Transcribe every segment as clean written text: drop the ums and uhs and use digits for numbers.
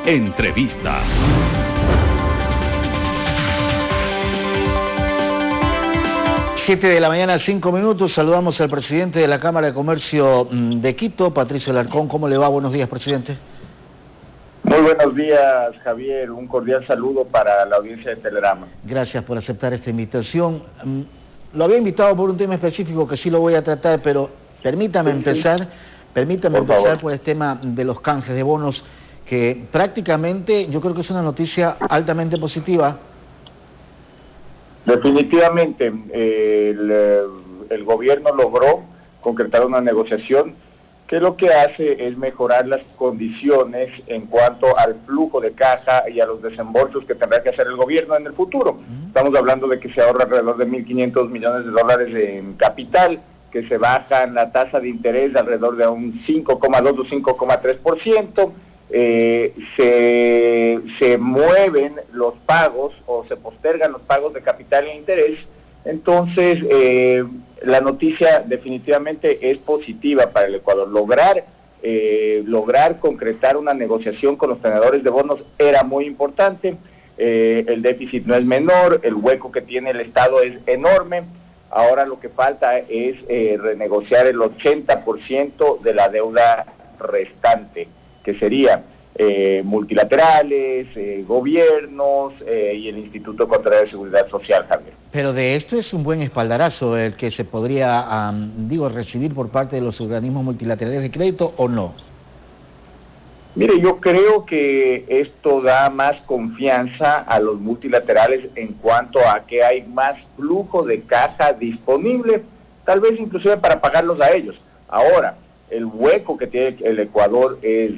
Entrevista. 7 de la mañana, 5 minutos. Saludamos al presidente de la Cámara de Comercio de Quito, Patricio Alarcón. ¿Cómo le va? Buenos días, presidente. Muy buenos días, Javier. Un cordial saludo para la audiencia de Telerama. Gracias por aceptar esta invitación. Lo había invitado por un tema específico que sí lo voy a tratar, pero permítame empezar por el tema de los canjes de bonos, que prácticamente yo creo que es una noticia altamente positiva. Definitivamente, el gobierno logró concretar una negociación que lo que hace es mejorar las condiciones en cuanto al flujo de caja y a los desembolsos que tendrá que hacer el gobierno en el futuro. Estamos hablando de que se ahorra alrededor de 1.500 millones de dólares en capital, que se baja la tasa de interés de alrededor de un 5,2 o 5,3%, se mueven los pagos o se postergan los pagos de capital e interés. Entonces, la noticia definitivamente es positiva para el Ecuador. Lograr concretar una negociación con los tenedores de bonos era muy importante. El déficit no es menor, el hueco que tiene el Estado es enorme. Ahora lo que falta es renegociar el 80% de la deuda restante, que sería multilaterales, gobiernos y el Instituto Ecuatoriano de Seguridad Social, Javier. Pero de esto es un buen espaldarazo el que se podría, recibir por parte de los organismos multilaterales de crédito, ¿o no? Mire, yo creo que esto da más confianza a los multilaterales en cuanto a que hay más flujo de caja disponible, tal vez inclusive para pagarlos a ellos. Ahora, el hueco que tiene el Ecuador es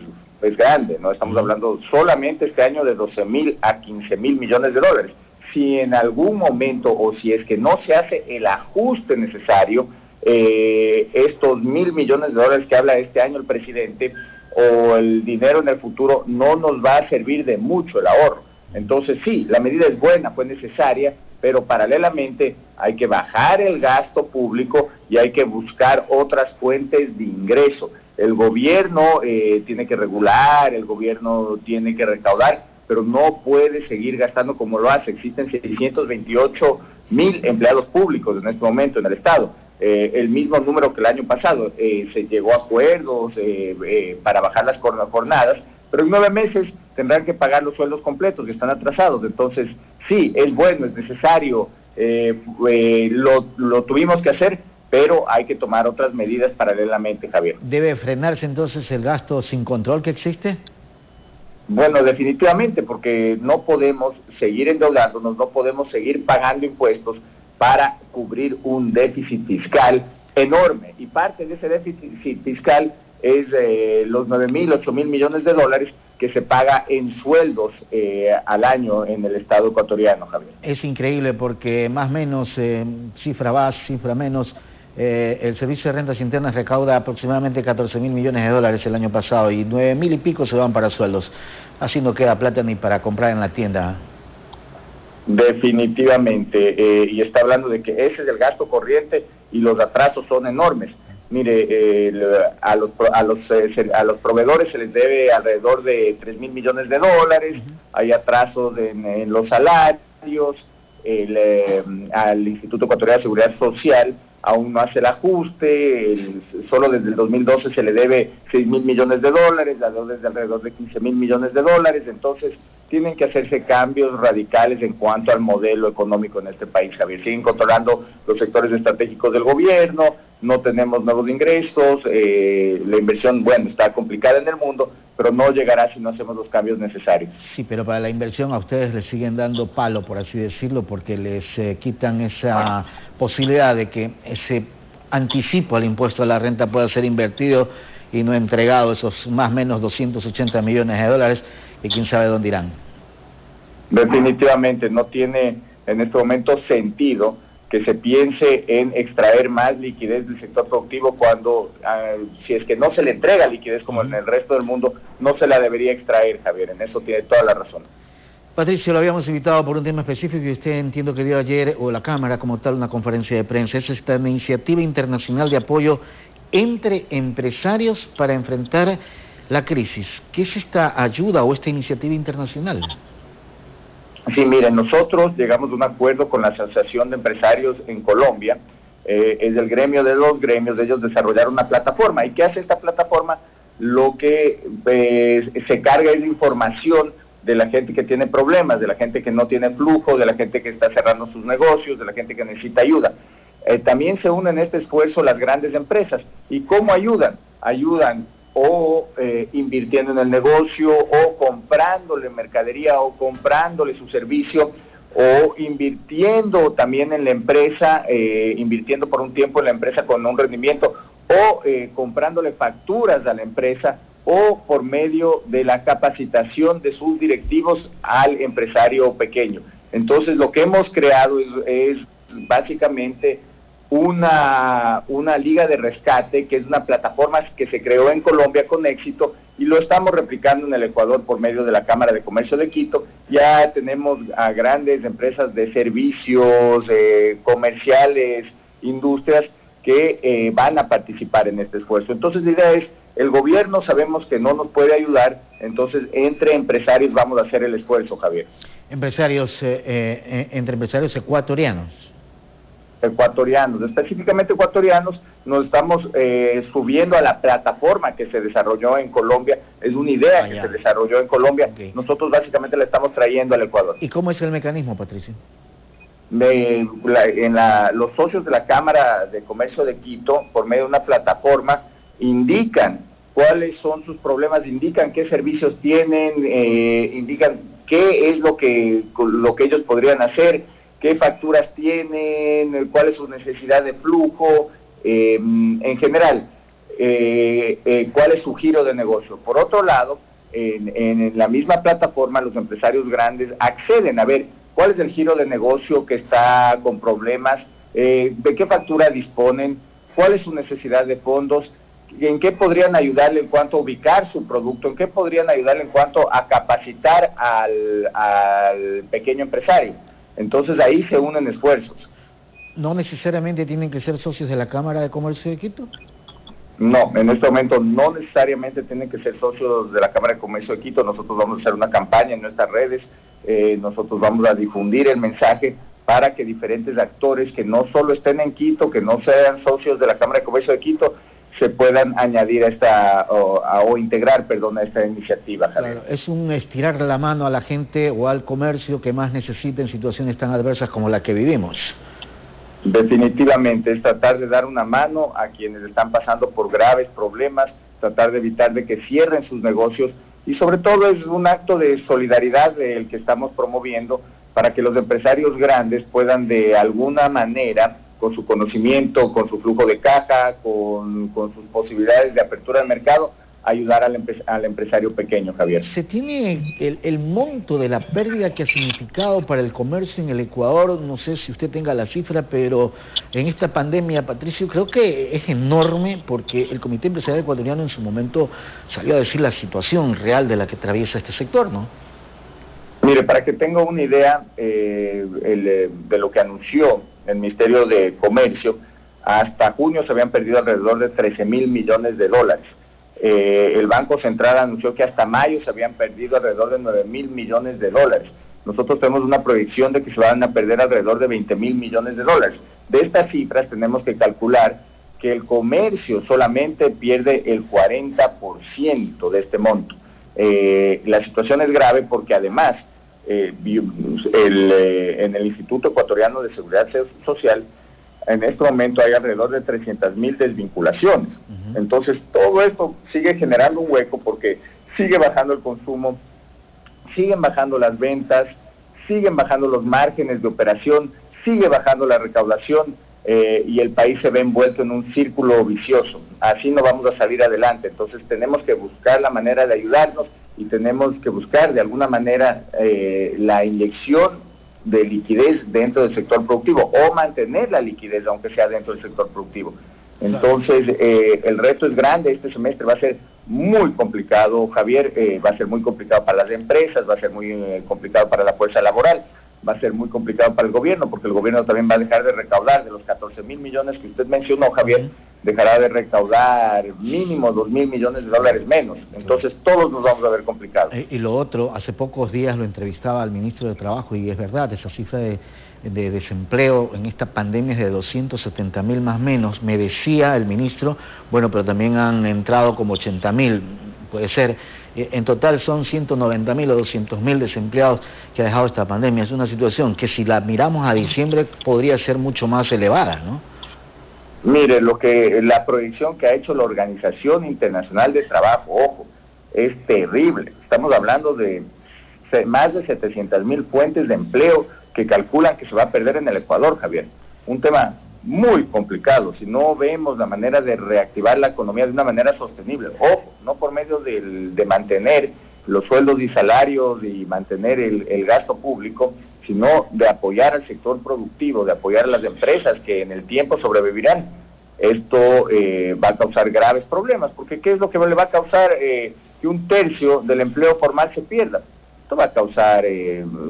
grande, ¿no? Estamos hablando solamente este año de 12.000 a 15.000 millones de dólares. Si en algún momento o si es que no se hace el ajuste necesario, estos 1.000 millones de dólares que habla este año el presidente, o el dinero en el futuro, no nos va a servir de mucho el ahorro. Entonces sí, la medida es buena, fue necesaria, pero paralelamente hay que bajar el gasto público y hay que buscar otras fuentes de ingreso. El gobierno tiene que regular, el gobierno tiene que recaudar, pero no puede seguir gastando como lo hace. Existen 628.000 empleados públicos en este momento en el Estado. El mismo número que el año pasado. Se llegó a acuerdos para bajar las jornadas, pero en 9 meses tendrán que pagar los sueldos completos que están atrasados. Entonces, sí, es bueno, es necesario, lo tuvimos que hacer, pero hay que tomar otras medidas paralelamente, Javier. ¿Debe frenarse entonces el gasto sin control que existe? Bueno, definitivamente, porque no podemos seguir endeudándonos, no podemos seguir pagando impuestos para cubrir un déficit fiscal enorme, y parte de ese déficit fiscal es los 9.000, 8.000 millones de dólares que se paga en sueldos al año en el Estado ecuatoriano, Javier. Es increíble porque más o menos, cifra más, cifra menos, el Servicio de Rentas Internas recauda aproximadamente 14.000 millones de dólares el año pasado y 9.000 y pico se van para sueldos. Así no queda plata ni para comprar en la tienda. Definitivamente, y está hablando de que ese es el gasto corriente y los atrasos son enormes. Mire, a los proveedores se les debe alrededor de 3.000 millones de dólares, hay atrasos en los salarios, al Instituto Ecuatoriano de Seguridad Social aún no hace el ajuste, solo desde el 2012 se le debe 6.000 millones de dólares, la deuda es de alrededor de 15.000 millones de dólares, entonces tienen que hacerse cambios radicales en cuanto al modelo económico en este país, Javier. Siguen controlando los sectores estratégicos del gobierno, no tenemos nuevos ingresos, la inversión, bueno, está complicada en el mundo, pero no llegará si no hacemos los cambios necesarios. Sí, pero para la inversión a ustedes les siguen dando palo, por así decirlo, porque les quitan esa posibilidad de que ese anticipo al impuesto a la renta pueda ser invertido y no entregado, esos más o menos 280 millones de dólares, y quién sabe dónde irán. Definitivamente no tiene en este momento sentido que se piense en extraer más liquidez del sector productivo cuando, si es que no se le entrega liquidez como en el resto del mundo, no se la debería extraer, Javier. En eso tiene toda la razón. Patricio, lo habíamos invitado por un tema específico y usted entiendo que dio ayer, o la Cámara como tal, una conferencia de prensa. Es esta iniciativa internacional de apoyo entre empresarios para enfrentar la crisis, ¿qué es esta ayuda o esta iniciativa internacional? Sí, miren, nosotros llegamos a un acuerdo con la Asociación de Empresarios en Colombia, es el gremio de los gremios, de ellos desarrollaron una plataforma. ¿Y qué hace esta plataforma? Lo que se carga es información de la gente que tiene problemas, de la gente que no tiene flujo, de la gente que está cerrando sus negocios, de la gente que necesita ayuda. También se unen en este esfuerzo las grandes empresas. ¿Y cómo ayudan? Ayudan o invirtiendo en el negocio, o comprándole mercadería, o comprándole su servicio, o invirtiendo también en la empresa, invirtiendo por un tiempo en la empresa con un rendimiento, o comprándole facturas a la empresa, o por medio de la capacitación de sus directivos al empresario pequeño. Entonces, lo que hemos creado es básicamente una liga de rescate, que es una plataforma que se creó en Colombia con éxito, y lo estamos replicando en el Ecuador por medio de la Cámara de Comercio de Quito. Ya tenemos a grandes empresas de servicios, comerciales, industrias, que van a participar en este esfuerzo. Entonces, la idea es, el gobierno sabemos que no nos puede ayudar, entonces entre empresarios vamos a hacer el esfuerzo, Javier. Empresarios, entre empresarios ecuatorianos. Específicamente ecuatorianos, nos estamos subiendo a la plataforma que se desarrolló en Colombia. Es una idea que se desarrolló en Colombia. Okay. Nosotros básicamente la estamos trayendo al Ecuador. ¿Y cómo es el mecanismo, Patricio? Los socios de la Cámara de Comercio de Quito, por medio de una plataforma, indican cuáles son sus problemas, indican qué servicios tienen, indican qué es lo que ellos podrían hacer, qué facturas tienen, cuál es su necesidad de flujo, en general, cuál es su giro de negocio. Por otro lado, en la misma plataforma, los empresarios grandes acceden a ver cuál es el giro de negocio que está con problemas, de qué factura disponen, cuál es su necesidad de fondos, en qué podrían ayudarle en cuanto a ubicar su producto, en qué podrían ayudarle en cuanto a capacitar al pequeño empresario. Entonces ahí se unen esfuerzos. ¿No necesariamente tienen que ser socios de la Cámara de Comercio de Quito? No, en este momento no necesariamente tienen que ser socios de la Cámara de Comercio de Quito. Nosotros vamos a hacer una campaña en nuestras redes, nosotros vamos a difundir el mensaje para que diferentes actores que no solo estén en Quito, que no sean socios de la Cámara de Comercio de Quito, se puedan añadir o integrar a esta iniciativa, Javier. Claro, es un estirar la mano a la gente o al comercio que más necesita en situaciones tan adversas como la que vivimos. Definitivamente, es tratar de dar una mano a quienes están pasando por graves problemas, tratar de evitar de que cierren sus negocios, y sobre todo es un acto de solidaridad el que estamos promoviendo para que los empresarios grandes puedan de alguna manera, con su conocimiento, con su flujo de caja, con sus posibilidades de apertura al mercado, ayudar al empresario pequeño, Javier. ¿Se tiene el monto de la pérdida que ha significado para el comercio en el Ecuador? No sé si usted tenga la cifra, pero en esta pandemia, Patricio, creo que es enorme, porque el Comité Empresarial Ecuatoriano en su momento salió a decir la situación real de la que atraviesa este sector, ¿no? Mire, para que tenga una idea de lo que anunció el Ministerio de Comercio, hasta junio se habían perdido alrededor de 13,000 millones de dólares. El Banco Central anunció que hasta mayo se habían perdido alrededor de 9,000 millones de dólares. Nosotros tenemos una proyección de que se van a perder alrededor de 20,000 millones de dólares. De estas cifras tenemos que calcular que el comercio solamente pierde el 40% de este monto. La situación es grave porque además en el Instituto Ecuatoriano de Seguridad Social, en este momento hay alrededor de 300,000 desvinculaciones. Entonces, todo esto sigue generando un hueco porque sigue bajando el consumo, siguen bajando las ventas, siguen bajando los márgenes de operación, sigue bajando la recaudación, y el país se ve envuelto en un círculo vicioso. Así no vamos a salir adelante. Entonces, tenemos que buscar la manera de ayudarnos y tenemos que buscar de alguna manera la inyección de liquidez dentro del sector productivo, o mantener la liquidez aunque sea dentro del sector productivo. Entonces, el reto es grande. Este semestre va a ser muy complicado, Javier, va a ser muy complicado para las empresas, va a ser muy complicado para la fuerza laboral, va a ser muy complicado para el gobierno, porque el gobierno también va a dejar de recaudar de los 14,000 millones que usted mencionó, Javier. dejará de recaudar mínimo 2.000 millones de dólares menos. Entonces todos nos vamos a ver complicados. Y lo otro, hace pocos días lo entrevistaba al ministro de Trabajo y es verdad, esa cifra de desempleo en esta pandemia es de 270.000 más o menos. Me decía el ministro, bueno, pero también han entrado como 80.000, puede ser. En total son 190.000 o 200.000 desempleados que ha dejado esta pandemia. Es una situación que si la miramos a diciembre podría ser mucho más elevada, ¿no? Mire, la proyección que ha hecho la Organización Internacional de Trabajo, ojo, es terrible. Estamos hablando de más de 700.000 fuentes de empleo que calculan que se va a perder en el Ecuador, Javier. Un tema muy complicado si no vemos la manera de reactivar la economía de una manera sostenible. Ojo, no por medio de mantener los sueldos y salarios y mantener el gasto público, sino de apoyar al sector productivo, de apoyar a las empresas que en el tiempo sobrevivirán. Esto va a causar graves problemas, porque ¿qué es lo que le va a causar que 1/3 del empleo formal se pierda? Esto va a causar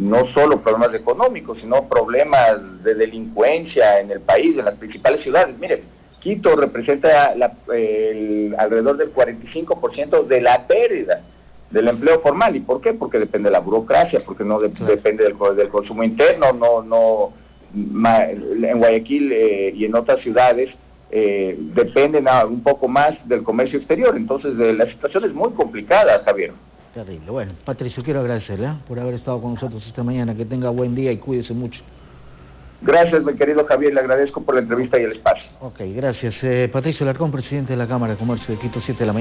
no solo problemas económicos, sino problemas de delincuencia en el país, en las principales ciudades. Mire, Quito representa alrededor del 45% de la pérdida del empleo formal. ¿Y por qué? Porque depende de la burocracia, porque no depende del consumo interno, en Guayaquil y en otras ciudades dependen un poco más del comercio exterior. Entonces la situación es muy complicada, Javier. Terrible. Bueno, Patricio, quiero agradecerle por haber estado con nosotros esta mañana. Que tenga buen día y cuídese mucho. Gracias, mi querido Javier, le agradezco por la entrevista y el espacio. Ok, gracias. Patricio Alarcón, presidente de la Cámara de Comercio de Quito, 7 de la mañana.